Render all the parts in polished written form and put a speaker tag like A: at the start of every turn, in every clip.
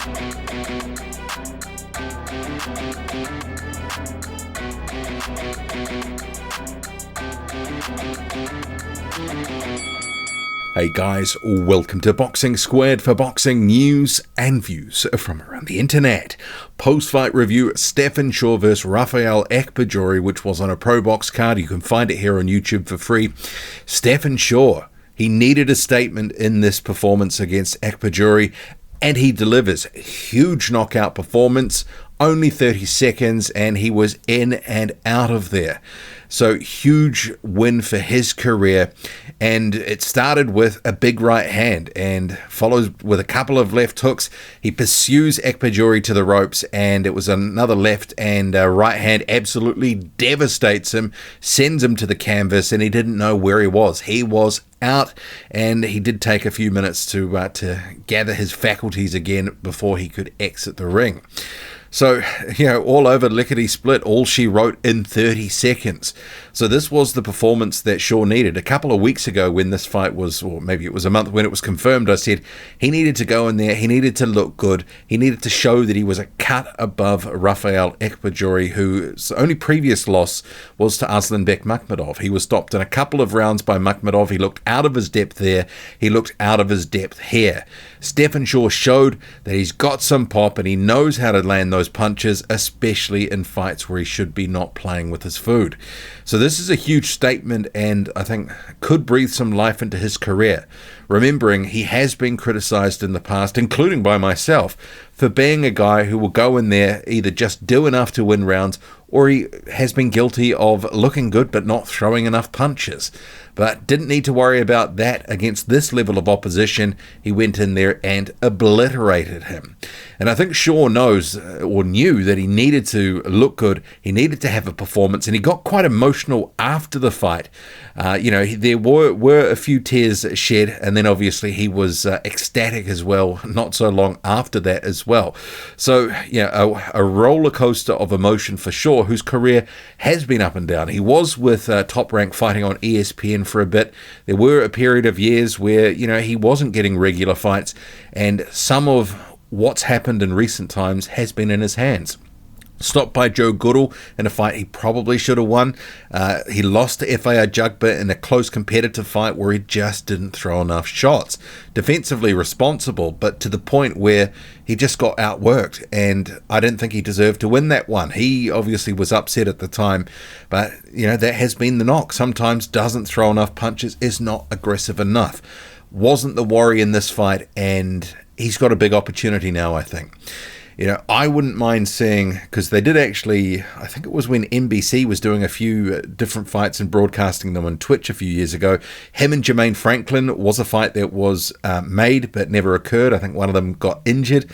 A: Hey guys, welcome to Boxing Squared for boxing news and views from around the internet. Post-fight review, Stephan Shaw vs Raphael Akpejiori, which was on a ProBox card. You can find it here on YouTube for free. Stephan Shaw, he needed a statement in this performance against Akpejiori, and he delivers. Huge knockout performance, only 30 seconds, and he was in and out of there. So huge win for his career, and it started with a big right hand and follows with a couple of left hooks. He pursues Akpejiori to the ropes, and it was another left and right hand absolutely devastates him, sends him to the canvas, and he didn't know where he was. He was out, and he did take a few minutes to gather his faculties again before he could exit the ring. So, all over lickety-split, all she wrote in 30 seconds. So this was the performance that Shaw needed. A couple of weeks ago when this fight was, or maybe it was a month when it was confirmed, I said he needed to go in there, he needed to look good, he needed to show that he was a cut above Raphael Akpejiori, whose only previous loss was to Aslanbek Makhmudov. He was stopped in a couple of rounds by Makhmudov. He looked out of his depth there, he looked out of his depth here. Stephan Shaw showed that he's got some pop and he knows how to land those punches, especially in fights where he should be not playing with his food. So this is a huge statement, and I think could breathe some life into his career. Remembering he has been criticized in the past, including by myself, for being a guy who will go in there, either just do enough to win rounds, or he has been guilty of looking good but not throwing enough punches. But didn't need to worry about that against this level of opposition. He went in there and obliterated him. And I think Shaw knows, or knew, that he needed to look good, he needed to have a performance, and he got quite emotional after the fight. There were a few tears shed, and then obviously he was ecstatic as well, not so long after that as well. So, a roller coaster of emotion for Shaw, whose career has been up and down. He was with Top Rank fighting on ESPN for a bit. There were a period of years where, he wasn't getting regular fights, and some of what's happened in recent times has been in his hands. Stopped by Joe Goodall in a fight he probably should have won. He lost to Raphael Akpejiori in a close competitive fight where he just didn't throw enough shots. Defensively responsible, but to the point where he just got outworked, and I didn't think he deserved to win that one. He obviously was upset at the time, but that has been the knock. Sometimes doesn't throw enough punches, is not aggressive enough. Wasn't the worry in this fight, and he's got a big opportunity now, I think. I wouldn't mind seeing, because they did actually, I think it was when NBC was doing a few different fights and broadcasting them on Twitch a few years ago. Him and Jermaine Franklin was a fight that was made but never occurred. I think one of them got injured.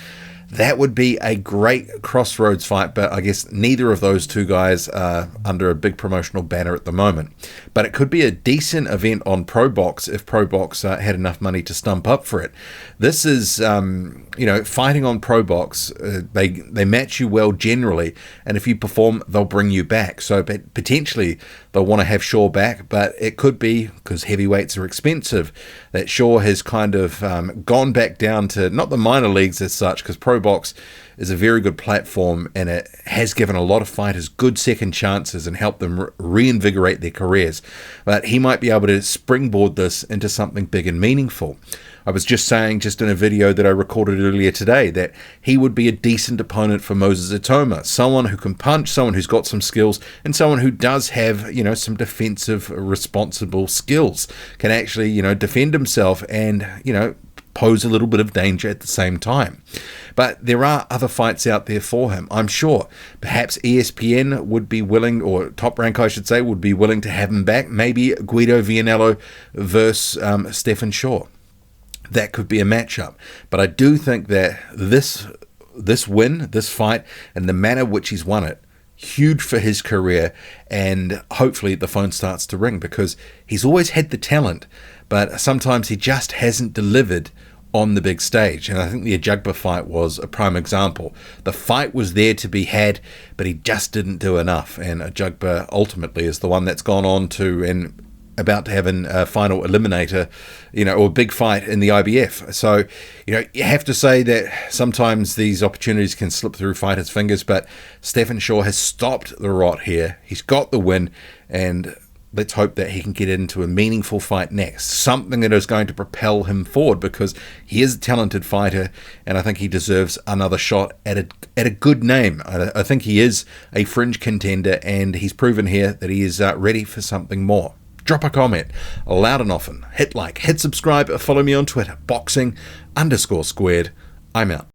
A: That would be a great crossroads fight, but I guess neither of those two guys are under a big promotional banner at the moment. But it could be a decent event on ProBox if ProBox had enough money to stump up for it. This is, fighting on ProBox, they match you well generally, and if you perform, they'll bring you back. So potentially they'll want to have Shaw back, but it could be, because heavyweights are expensive, that Shaw has kind of gone back down to, not the minor leagues as such, because ProBox is a very good platform and it has given a lot of fighters good second chances and helped them reinvigorate their careers. But he might be able to springboard this into something big and meaningful. I was just saying, just in a video that I recorded earlier today, that he would be a decent opponent for Moses Itoma. Someone who can punch, someone who's got some skills, and someone who does have, some defensive, responsible skills. Can actually, defend himself and, pose a little bit of danger at the same time. But there are other fights out there for him, I'm sure. Perhaps ESPN would be willing, or Top Rank I should say, would be willing to have him back. Maybe Guido Vianello versus Stephan Shaw. That could be a matchup. But I do think that this win, this fight, and the manner which he's won it, huge for his career, and hopefully the phone starts to ring, because he's always had the talent, but sometimes he just hasn't delivered on the big stage. And I think the Ajagba fight was a prime example. The fight was there to be had, but he just didn't do enough, and Ajagba ultimately is the one that's gone on to, and about to have a final eliminator, or a big fight in the IBF. So, you have to say that sometimes these opportunities can slip through fighters' fingers, but Stephan Shaw has stopped the rot here. He's got the win, and let's hope that he can get into a meaningful fight next, something that is going to propel him forward, because he is a talented fighter, and I think he deserves another shot at a good name. I think he is a fringe contender, and he's proven here that he is ready for something more. Drop a comment, loud and often. Hit like, hit subscribe, follow me on Twitter, boxing_squared. I'm out.